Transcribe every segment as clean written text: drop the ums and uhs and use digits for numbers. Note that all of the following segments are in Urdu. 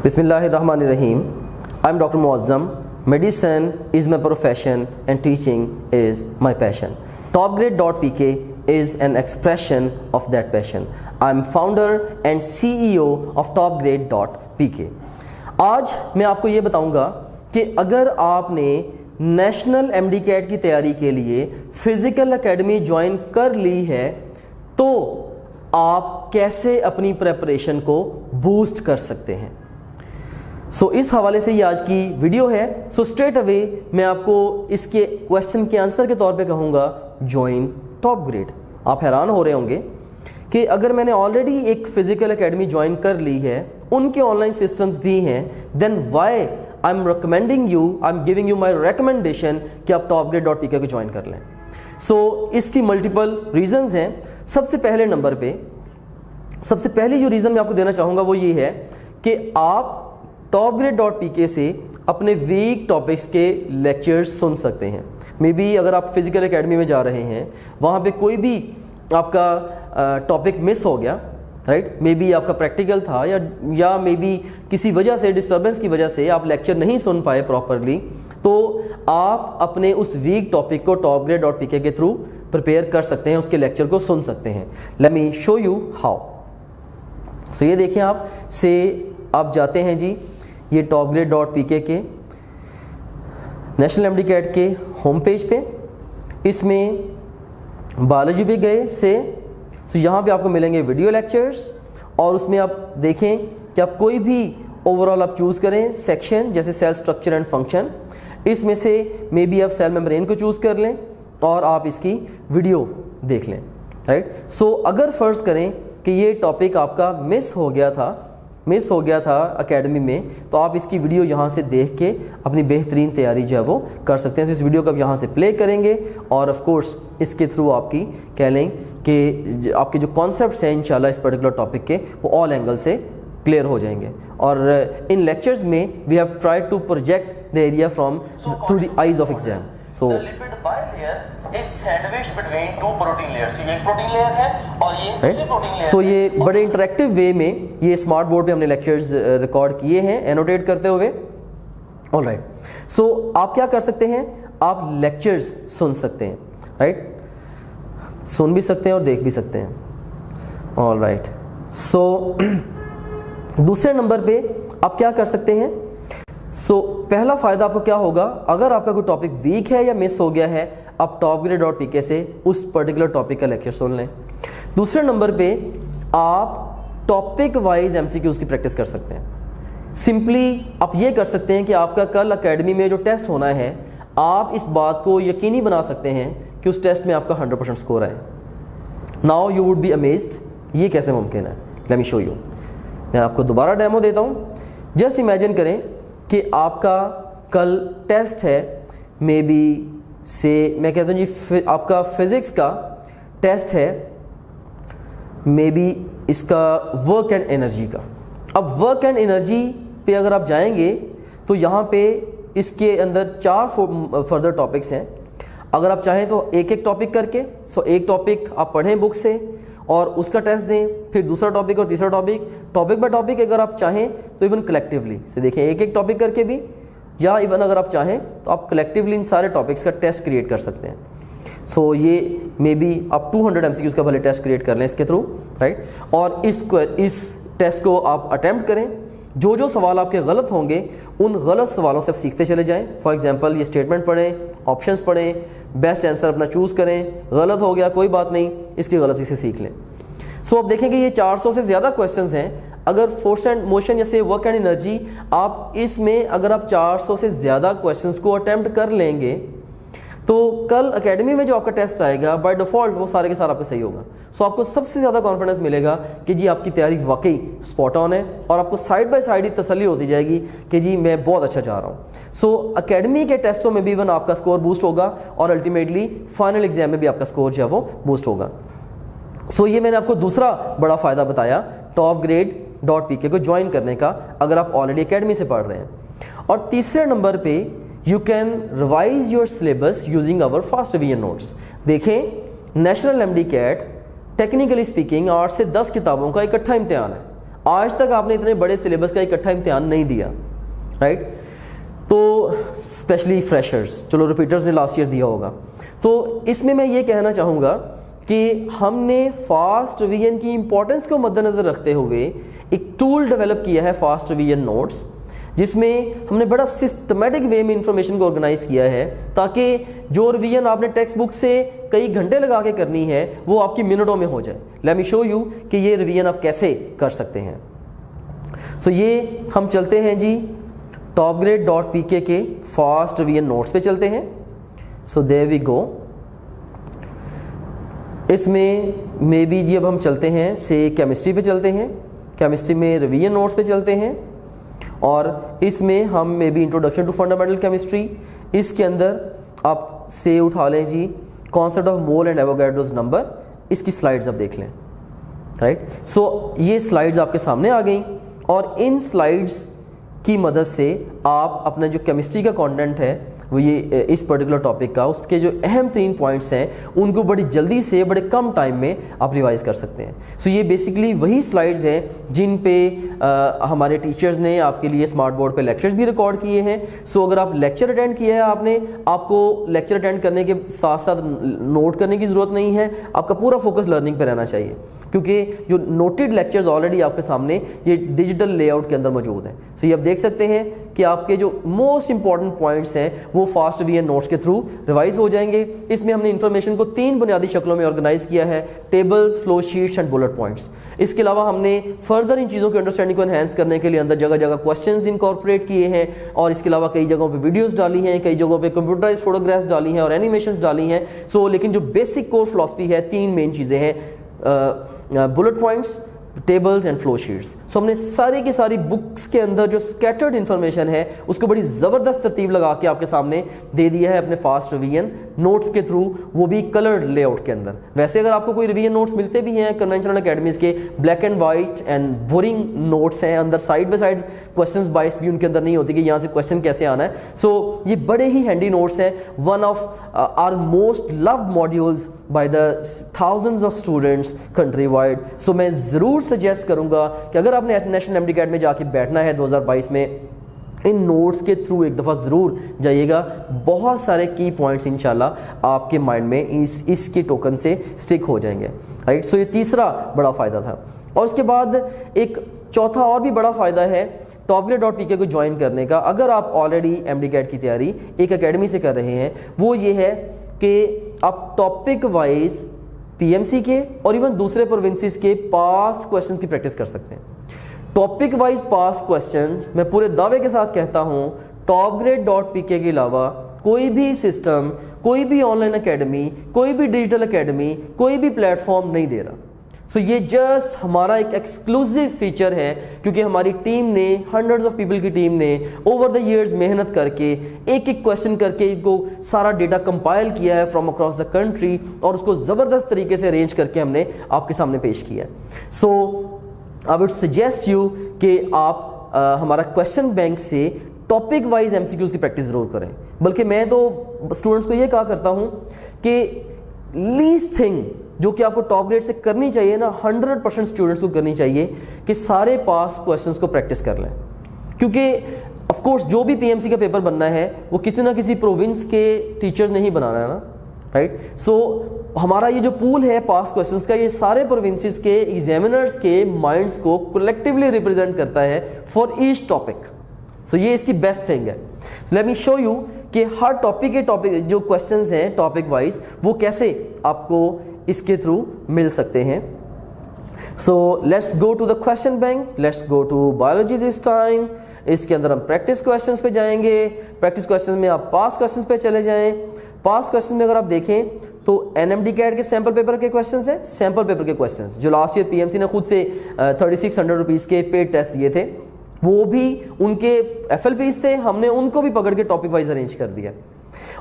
Bismillahirrahmanirrahim. I'm Dr. Muazzam. Medicine is my profession and teaching is my passion. Topgrade.pk is an expression of that passion. I'm founder and CEO of Topgrade.pk. آج میں آپ کو یہ بتاؤں گا کہ اگر آپ نے نیشنل ایم ڈی کیٹ کی تیاری کے لیے فزیکل اکیڈمی جوائن کر لی ہے تو آپ کیسے اپنی پریپریشن کو بوسٹ کر سکتے ہیں. اس حوالے سے یہ آج کی ویڈیو ہے. اسٹریٹ اوے میں آپ کو اس کے کوشچن کے آنسر کے طور پہ کہوں گا جوائن ٹاپ گریڈ. آپ حیران ہو رہے ہوں گے کہ اگر میں نے آلریڈی ایک فزیکل اکیڈمی جوائن کر لی ہے, ان کے آن لائن سسٹمز بھی ہیں, then why I am recommending you, I am giving you my recommendation کہ آپ topgrade.pk کو جوائن کر لیں. اس کی ملٹیپل ریزنز ہیں. سب سے پہلے نمبر پہ سب سے پہلی جو ریزن میں آپ کو دینا چاہوں گا وہ یہ ہے کہ آپ topgrade.pk سے اپنے ویک ٹاپکس کے لیکچرز سن سکتے ہیں. مے بی اگر آپ فزیکل اکیڈمی میں جا رہے ہیں, وہاں پہ کوئی بھی آپ کا ٹاپک مس ہو گیا, رائٹ, مے بی آپ کا پریکٹیکل تھا یا مے بی کسی وجہ سے, ڈسٹربنس کی وجہ سے آپ لیکچر نہیں سن پائے پراپرلی, تو آپ اپنے اس ویک ٹاپک کو topgrade.pk کے تھرو پریپیئر کر سکتے ہیں, اس کے لیکچر کو سن سکتے ہیں. Late me show you how. یہ دیکھیں آپ جاتے ہیں جی یہ topgrade.pk کے نیشنل ایم ڈی کیٹ کے ہوم پیج پہ. اس میں بایولوجی پہ گئے یہاں پہ آپ کو ملیں گے ویڈیو لیکچرز, اور اس میں آپ دیکھیں کہ آپ کوئی بھی اوور آل آپ چوز کریں سیکشن, جیسے سیل اسٹرکچر اینڈ فنکشن. اس میں سے مے بی آپ سیل میمبرین کو چوز کر لیں اور آپ اس کی ویڈیو دیکھ لیں, رائٹ. اگر فرض کریں کہ یہ ٹاپک آپ کا مس ہو گیا تھا اکیڈمی میں, تو آپ اس کی ویڈیو یہاں سے دیکھ کے اپنی بہترین تیاری جو ہے وہ کر سکتے ہیں. اس ویڈیو کو آپ یہاں سے پلے کریں گے اور آف کورس اس کے تھرو آپ کی کہہ لیں کہ آپ کے جو کانسیپٹس ہیں انشاءاللہ اس پرٹیکولر ٹاپک کے, وہ آل اینگل سے کلیئر ہو جائیں گے. اور ان لیکچرز میں we have try to project the area from through the eyes of exam. یہ بڑے انٹریکٹیو وے میں یہ اسمارٹ بورڈ پہ ہم نے لیکچرز ریکارڈ کیے ہیں اینوٹیٹ کرتے ہوئے. آل رائٹ, آپ کیا کر سکتے ہیں, آپ لیکچرز سن سکتے ہیں, رائٹ, سن بھی سکتے ہیں اور دیکھ بھی سکتے ہیں. آل رائٹ, دوسرے نمبر پہ آپ کیا کر سکتے ہیں. پہلا فائدہ آپ کو کیا ہوگا, اگر آپ کا کوئی ٹاپک ویک ہے یا مس ہو گیا ہے, آپ topgrade.pk سے اس پرٹیکولر ٹاپک کا لیکچر سن لیں. دوسرے نمبر پہ آپ ٹاپک وائز MCQs کی پریکٹس کر سکتے ہیں. سمپلی آپ یہ کر سکتے ہیں کہ آپ کا کل اکیڈمی میں جو ٹیسٹ ہونا ہے, آپ اس بات کو یقینی بنا سکتے ہیں کہ اس ٹیسٹ میں آپ کا 100% اسکور آئے. Now you would be amazed, یہ کیسے ممکن ہے. Let me show you. میں آپ کو دوبارہ ڈیمو دیتا ہوں. جسٹ امیجن کریں کہ آپ کا کل ٹیسٹ ہے, مے بی سے میں کہتا ہوں جی آپ کا فزکس کا ٹیسٹ ہے, مے بی اس کا ورک اینڈ انرجی کا. اب ورک اینڈ انرجی پہ اگر آپ جائیں گے تو یہاں پہ اس کے اندر 4 فردر ٹاپکس ہیں. اگر آپ چاہیں تو ایک ٹاپک کر کے, ایک ٹاپک آپ پڑھیں بک سے اور اس کا ٹیسٹ دیں, پھر دوسرا ٹاپک اور تیسرا ٹاپک بائی ٹاپک اگر آپ چاہیں تو ایون کلیکٹیولی سے دیکھیں ایک ٹاپک کر کے بھی, یا ایون اگر آپ چاہیں تو آپ کلیکٹیولی ان سارے ٹاپکس کا ٹیسٹ کریٹ کر سکتے ہیں. یہ مے بی آپ 200 MCQs کا بھلے ٹیسٹ کریٹ کر لیں اس کے تھرو, رائٹ. اور اس ٹیسٹ کو آپ اٹیمپٹ کریں. جو سوال آپ کے غلط ہوں گے ان غلط سوالوں سے آپ سیکھتے چلے جائیں. فار ایگزامپل یہ اسٹیٹمنٹ پڑھیں, آپشنس پڑھیں, بیسٹ آنسر اپنا چوز کریں. غلط ہو گیا کوئی بات نہیں, اس کی غلطی سے سیکھ لیں. آپ دیکھیں کہ یہ 400 سے زیادہ کویشچنز ہیں. اگر فورس اینڈ موشن جیسے ورک اینڈ انرجی, آپ اس میں اگر آپ 400 سے زیادہ کویشچنز کو اٹیمپٹ کر لیں گے تو کل اکیڈمی میں جو آپ کا ٹیسٹ آئے گا بائی ڈیفالٹ وہ سارے کے سارا آپ کا صحیح ہوگا. آپ کو سب سے زیادہ کانفیڈنس ملے گا کہ جی آپ کی تیاری واقعی اسپاٹ آن ہے, اور آپ کو سائڈ بائی سائڈ ہی تسلی ہوتی جائے گی کہ جی میں بہت اچھا جا رہا ہوں. اکیڈمی کے ٹیسٹوں میں بھی ایون آپ کا اسکور بوسٹ ہوگا, اور الٹیمیٹلی فائنل ایگزام میں بھی آپ کا اسکور جو ہے وہ بوسٹ ہوگا. یہ میں نے آپ کو دوسرا بڑا فائدہ بتایا topgrade.pk کو جوائن کرنے کا, اگر آپ آلریڈی اکیڈمی سے پڑھ رہے ہیں. اور تیسرے نمبر پہ you can revise your syllabus using our fast revision notes. دیکھیں national M D CAT technically speaking 8 سے 10 کتابوں کا اکٹھا امتحان ہے. آج تک آپ نے اتنے بڑے سلیبس کا اکٹھا امتحان نہیں دیا، رائٹ؟ تو اسپیشلی فریشرز، چلو ریپیٹرز نے لاسٹ ایئر دیا ہوگا. تو اس میں یہ کہنا چاہوں گا کہ ہم نے فاسٹ ریویژن کی امپورٹنس کو مد نظر رکھتے ہوئے ایک ٹول ڈیولپ کیا ہے فاسٹ ریویژن نوٹس، جس میں ہم نے بڑا سسٹمیٹک وے میں انفارمیشن کو آرگنائز کیا ہے تاکہ جو ریویژن آپ نے ٹیکسٹ بک سے کئی گھنٹے لگا کے کرنی ہے وہ آپ کی منٹوں میں ہو جائے. لیٹ می شو یو کہ یہ ریویژن آپ کیسے کر سکتے ہیں. سو یہ ہم چلتے ہیں جی topgrade.pk کے فاسٹ ریویژن نوٹس پہ چلتے ہیں. سو دیر وی گو. اس میں بی جی اب ہم چلتے ہیں سے کیمسٹری پہ چلتے ہیں. کیمسٹری میں ریویژن نوٹس پہ چلتے ہیں اور اس میں ہم بی انٹروڈکشن ٹو فنڈامنٹل کیمسٹری. اس کے اندر آپ سے اٹھا لیں جی concept of mole and Avogadro's number. اس کی سلائڈز آپ دیکھ لیں، رائٹ؟ سو یہ سلائڈز آپ کے سامنے آ گئیں اور ان سلائڈز کی مدد سے آپ اپنا جو کیمسٹری کا کانٹینٹ ہے وہ یہ اس پرٹیکولر ٹاپک کا، اس کے جو اہم ترین پوائنٹس ہیں ان کو بڑی جلدی سے بڑے کم ٹائم میں آپ ریوائز کر سکتے ہیں. سو یہ بیسکلی وہی سلائڈز ہیں جن پہ ہمارے ٹیچرز نے آپ کے لیے اسمارٹ بورڈ پہ لیکچرز بھی ریکارڈ کیے ہیں. سو اگر آپ لیکچر اٹینڈ کیا ہے آپ نے، آپ کو لیکچر اٹینڈ کرنے کے ساتھ ساتھ نوٹ کرنے کی ضرورت نہیں ہے. آپ کا پورا فوکس لرننگ پہ رہنا چاہیے کیونکہ جو نوٹڈ لیکچرز آلریڈی آپ کے سامنے یہ ڈیجیٹل لے آؤٹ کے اندر موجود ہیں. تو یہ آپ دیکھ سکتے ہیں کہ آپ کے جو موسٹ امپورٹنٹ پوائنٹس ہیں وہ فاسٹ ریویژن نوٹس کے تھرو ریوائز ہو جائیں گے. اس میں ہم نے انفارمیشن کو 3 بنیادی شکلوں میں آرگنائز کیا ہے: tables, flow sheets and bullet points. اس کے علاوہ ہم نے فردر ان چیزوں کی انڈرسٹینڈنگ کو انہینس کرنے کے لیے اندر جگہ جگہ کوسچنز انکارپوریٹ کیے ہیں اور اس کے علاوہ کئی جگہوں پہ ویڈیوز ڈالی ہیں، کئی جگہوں پہ کمپیوٹرائز فوٹوگرافس ڈالی ہیں اور اینیمیشنز ڈالی ہیں. سو لیکن جو بیسک کور فلاسفی ہے 3 مین چیزیں ہیں: bullet points, tables and flow sheets. So ہم نے ساری کی ساری بکس کے اندر جو اسکیٹرڈ انفارمیشن ہے اس کو بڑی زبردست ترتیب لگا کے آپ کے سامنے دے دیا ہے اپنے فاسٹ ریویژن نوٹس کے تھرو، وہ بھی کلرڈ لے آؤٹ کے اندر. ویسے اگر آپ کو کوئی ریویژن نوٹس ملتے بھی ہیں کنونشنل اکیڈمیز کے، black and white and boring notes ہیں، اندر سائڈ بائی سائڈ کوسچنز بائس بھی ان کے اندر نہیں ہوتی کہ یہاں سے کوسچن کیسے آنا ہے. سو یہ بڑے ہی ہینڈی نوٹس ہیں. One of our most loved modules by the thousands of students country wide. So میں ضرور سجیسٹ کروں گا کہ اگر آپ نے نیشنل ایم ڈی کیٹ میں جا کے بیٹھنا ہے 2022 میں، ان نوٹس کے تھرو ایک دفعہ ضرور جائیے گا. بہت سارے کی پوائنٹس انشاءاللہ آپ کے مائنڈ میں اس کے ٹوکن سے سٹک ہو جائیں گے، رائٹ؟ سو یہ تیسرا بڑا فائدہ تھا. اور اس کے بعد ایک چوتھا اور بھی بڑا فائدہ ہے topgrade.pk کو جوائن کرنے کا. اگر آپ آلریڈی ایم ڈی کیٹ کی تیاری ایک اکیڈمی سے کر رہے ہیں، وہ یہ ہے کہ آپ topic wise P M C کے اور ایون دوسرے پروونسز کے پاسٹ کوسچنز کی پریکٹس کر سکتے ہیں. ٹاپک وائز پاسٹ کوسچنز میں پورے دعوے کے ساتھ کہتا ہوں topgrade.pk کے علاوہ کوئی بھی سسٹم، کوئی بھی آن لائن اکیڈمی، کوئی بھی ڈیجیٹل اکیڈمی، کوئی بھی پلیٹ فارم نہیں دے رہا. سو یہ جسٹ ہمارا ایک ایکسکلوسیو فیچر ہے کیونکہ ہماری ٹیم نے، ہنڈریڈز آف پیپل کی ٹیم نے اوور دا ایئرز محنت کر کے ایک ایک کوسچن کر کے ان کو سارا ڈیٹا کمپائل کیا ہے فرام اکراس دا کنٹری اور اس کو زبردست طریقے سے ارینج کر کے ہم نے آپ کے سامنے پیش کیا ہے. So I would suggest you کہ آپ ہمارا کوسچن بینک سے topic wise M C Qs کی پریکٹس ضرور کریں. بلکہ میں تو اسٹوڈنٹس کو یہ کہا کرتا ہوں کہ لیسٹ تھنگ جو کہ آپ کو ٹاپ گریڈ سے کرنی چاہیے نا، 100% اسٹوڈنٹس کو کرنی چاہیے کہ سارے پاس کوسچنس کو پریکٹس کر لیں. کیونکہ آف کورس جو بھی پی ایم سی کا پیپر بننا ہے وہ کسی نہ کسی پروونس کے ٹیچرز نے ہی بنانا ہے نا، رائٹ؟ سو ہمارا یہ جو پول ہے پاس کوسچنس کا، یہ سارے پروونسز کے ایگزامینرز کے مائنڈس کو کلیکٹیولی ریپرزینٹ کرتا ہے فار ایچ ٹاپک. سو یہ اس کی بیسٹ تھنگ ہے. لیٹ می شو یو کہ ہر ٹاپک کے ٹاپک جو کوسچنز ہیں ٹاپک وائز وہ کیسے آپ کو اس کے تھرو مل سکتے ہیں. So let's go to the question bank. Let's go to biology this time. اس کے اندر ہم پریکٹس کوسچنز پہ جائیں گے. پریکٹس کوسچنز میں آپ پاس کوسچنز پہ چلے جائیں. پاس کوسچن میں اگر آپ دیکھیں تو این ایم ڈی کیٹ کے سیمپل پیپر کے کوسچنز ہیں، سیمپل پیپر کے کوسچنز جو last year P M C نے خود سے 3600 روپیز کے پیڈ ٹیسٹ دیے تھے، وہ بھی ان کے ایف ایل پیز تھے. ہم نے ان کو بھی پکڑ کے ٹاپک وائز ارینج کر دیا.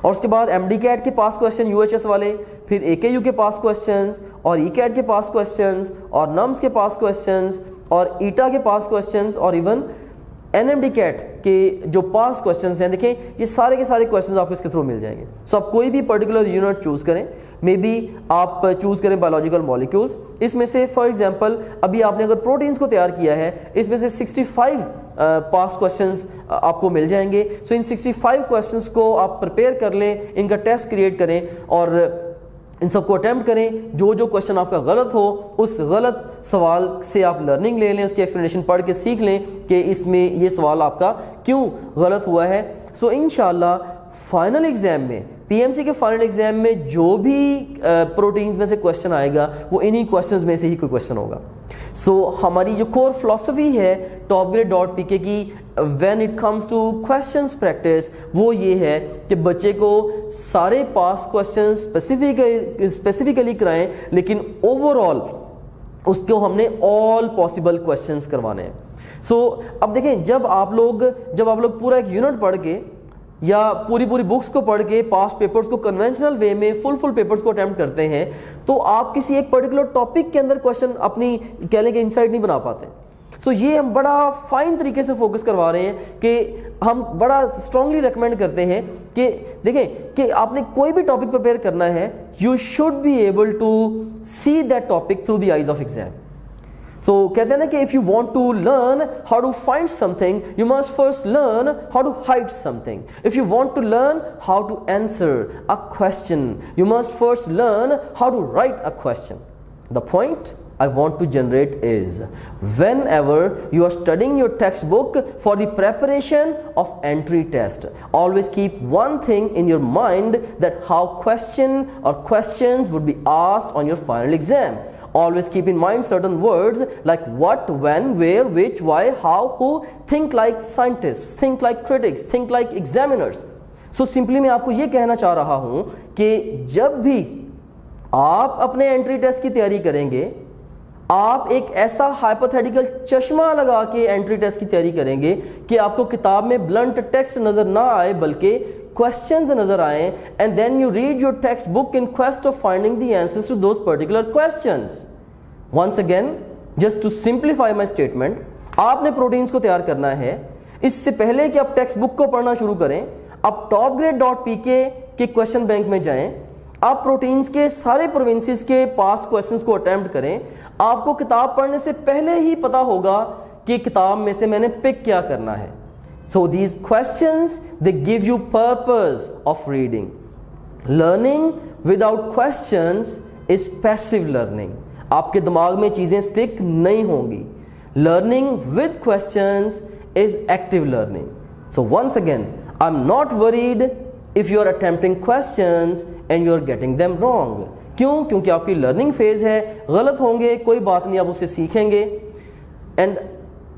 اور اس کے بعد ایم ڈی کیٹ کے پاس کوسچن یو ایچ ایس والے، پھر اے کے یو کے پاس کوسچنز اور ای کیٹ کے پاس کوسچنز اور نمس کے پاس کوسچنز اور ایٹا کے پاس کوسچنز اور ایون NMDCAT کے جو پاس کوشچنس ہیں دیکھیں یہ سارے کے سارے کوشچنس آپ کو اس کے تھرو مل جائیں گے. سو آپ کوئی بھی پرٹیکولر یونٹ چوز کریں, مے بی آپ چوز کریں بایولوجیکل مالیکولس, اس میں سے فار ایگزامپل ابھی آپ نے اگر پروٹینز کو تیار کیا ہے اس میں سے 65 پاس کوشچنس آپ کو مل جائیں گے. سو ان 65 کوشچنس کو آپ پریپیئر کر لیں, ان کا ٹیسٹ کریٹ کریں اور ان سب کو اٹیمپٹ کریں. جو جو کوشچن آپ کا غلط ہو اس غلط سوال سے آپ لرننگ لے لیں, اس کی ایکسپلینیشن پڑھ کے سیکھ لیں کہ اس میں یہ سوال آپ کا کیوں غلط ہوا ہے. سو انشاءاللہ فائنل ایگزام میں PMC کے فائنل ایگزام میں جو بھی پروٹینز میں سے کوشچن آئے گا وہ انہی کوشچنز میں سے ہی کوئی کوشچن ہوگا. سو ہماری جو کور فلسفی ہے topgrade.pk کی when it comes to questions practice وہ یہ ہے کہ بچے کو سارے پاس کوشچنز اسپیسیفیکلی کرائیں, لیکن اوور آل اس کو ہم نے آل پاسبل کوشچنز کروانے ہیں. سو اب دیکھیں جب آپ لوگ پورا ایک یونٹ پڑھ کے یا پوری بکس کو پڑھ کے پاس پیپرز کو کنونشنل وے میں فل پیپرز کو اٹیمپٹ کرتے ہیں تو آپ کسی ایک پرٹیکولر ٹاپک کے اندر کوشچن اپنی کہہ لیں کہ انسائٹ نہیں بنا پاتے. سو یہ ہم بڑا فائن طریقے سے فوکس کروا رہے ہیں کہ ہم بڑا اسٹرانگلی ریکمینڈ کرتے ہیں کہ دیکھیں کہ آپ نے کوئی بھی ٹاپک پریپیئر کرنا ہے you should be able to see that topic through the eyes of exam. So کہتے ہیں نا کہ if you want to learn how to find something you must first learn how to hide something. If you want to learn how to answer a question you must first learn how to write a question. The point I want to generate is whenever you are studying your textbook for the preparation of entry test, always keep one thing in your mind that how question or questions would be asked on your final exam. Always keep in mind certain words like what, when, where, which, why, how, who. Think like scientists, think like critics, think like examiners. So simply میں آپ کو یہ کہنا چاہ رہا ہوں کہ جب بھی آپ اپنے انٹری ٹیسٹ کی تیاری کریں گے آپ ایک ایسا ہائپوتھیٹیکل چشمہ لگا کے انٹری ٹیسٹ کی تیاری کریں گے کہ آپ کو کتاب میں بلنٹ ٹیکسٹ نظر نہ آئے بلکہ questions نظر آئیں, and then you read your textbook in quest of finding the answers to those particular questions. Once again, just to simplify my statement, آپ نے پروٹینز کو تیار کرنا ہے. اس سے پہلے کہ آپ ٹیکسٹ بک کو پڑھنا شروع کریں آپ topgrade.pk کے کوشچن بینک میں جائیں, آپ پروٹینز کے سارے پروونسز کے پاس کوشچنز کو اٹیمپٹ کریں. آپ کو کتاب پڑھنے سے پہلے ہی پتا ہوگا کہ کتاب میں سے میں نے پک کیا کرنا ہے. So these questions they give you purpose of reading. Learning without questions is passive learning. آپ کے دماغ میں چیزیں سٹک نہیں ہوں گی. Learning with questions is active learning. So once again, I'm not worried if you are attempting questions and you are getting them wrong. کیوں؟ کیونکہ آپ کی لرننگ فیز ہے, غلط ہوں گے کوئی بات نہیں, آپ اسے سیکھیں گے. اینڈ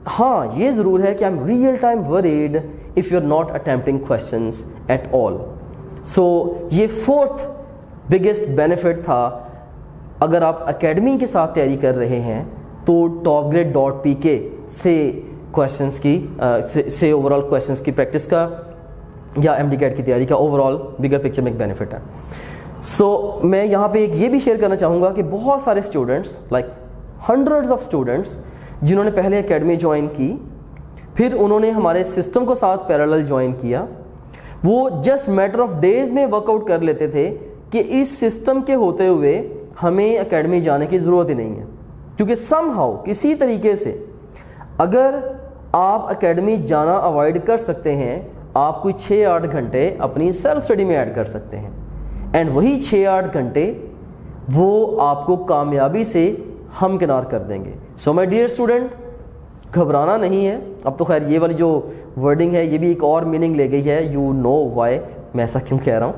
ہاں یہ ضرور ہے کہ I'm real time worried if you're not attempting questions at all. So یہ فورتھ بگیسٹ بینیفٹ تھا. اگر آپ اکیڈمی کے ساتھ تیاری کر رہے ہیں تو topgrade.pk سے کوشچنس کی سے اوور آل کوشچنس کی پریکٹس کا یا MDCAT کی تیاری کا اوور آل بگر پکچر میں ایک بینیفٹ ہے. سو میں یہاں پہ ایک یہ بھی شیئر کرنا چاہوں گا کہ بہت سارے students like hundreds of students جنہوں نے پہلے اکیڈمی جوائن کی پھر انہوں نے ہمارے سسٹم کو ساتھ پیرالل جوائن کیا, وہ جسٹ میٹر آف ڈیز میں ورک آؤٹ کر لیتے تھے کہ اس سسٹم کے ہوتے ہوئے ہمیں اکیڈمی جانے کی ضرورت ہی نہیں ہے. کیونکہ سم ہاؤ کسی طریقے سے اگر آپ اکیڈمی جانا اوائڈ کر سکتے ہیں آپ کوئی 6-8 گھنٹے اپنی سیلف اسٹڈی میں ایڈ کر سکتے ہیں, اینڈ وہی 6-8 گھنٹے وہ آپ کو کامیابی سے ہمکنار کر دیں گے. سو مائی ڈیئر اسٹوڈنٹ گھبرانا نہیں ہے. اب تو خیر یہ والی جو ورڈنگ ہے یہ بھی ایک اور میننگ لے گئی ہے, یو نو وائی میں ایسا کیوں کہہ رہا ہوں.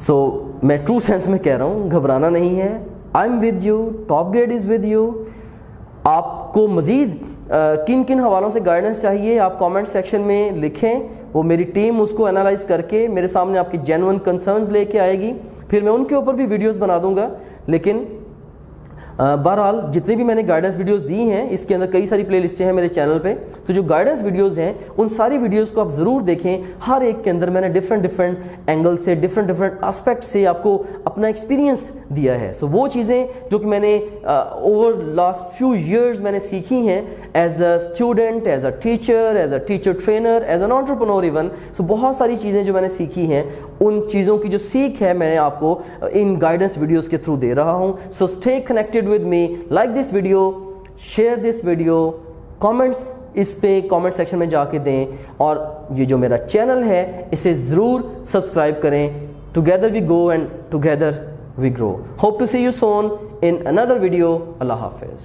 سو میں ٹرو سینس میں کہہ رہا ہوں گھبرانا نہیں ہے. I am with you, top grade is with you. آپ کو مزید کن کن حوالوں سے گائیڈنس چاہیے آپ کامنٹ سیکشن میں لکھیں, وہ میری ٹیم اس کو انالائز کر کے میرے سامنے آپ کی جینوئن کنسرنز لے کے آئے گی, پھر میں ان کے اوپر بھی ویڈیوز بنا دوں گا. لیکن بہرحال جتنے بھی میں نے گائیڈنس ویڈیوز دی ہیں اس کے اندر کئی ساری پلے لسٹیں ہیں میرے چینل پہ, تو جو گائیڈنس ویڈیوز ہیں ان ساری ویڈیوز کو آپ ضرور دیکھیں. ہر ایک کے اندر میں نے ڈفرینٹ اینگل سے ڈفرینٹ اسپیکٹ سے آپ کو اپنا ایکسپیرینس دیا ہے. سو وہ چیزیں جو کہ میں نے اوور لاسٹ فیو ایئرز میں نے سیکھی ہیں as a student, as a teacher trainer, as an entrepreneur even. So بہت ساری چیزیں جو میں نے سیکھی ہیں ان چیزوں کی جو سیکھ ہے میں نے آپ کو ان گائیڈنس ویڈیوز کے تھرو دے رہا ہوں. So stay connected with me, like this video, share this video, comments اس پہ کامنٹ سیکشن میں جا کے دیں, اور یہ جو میرا چینل ہے اسے ضرور سبسکرائب کریں. Together we go and together we grow. Hope to see you soon in another video. اللہ حافظ.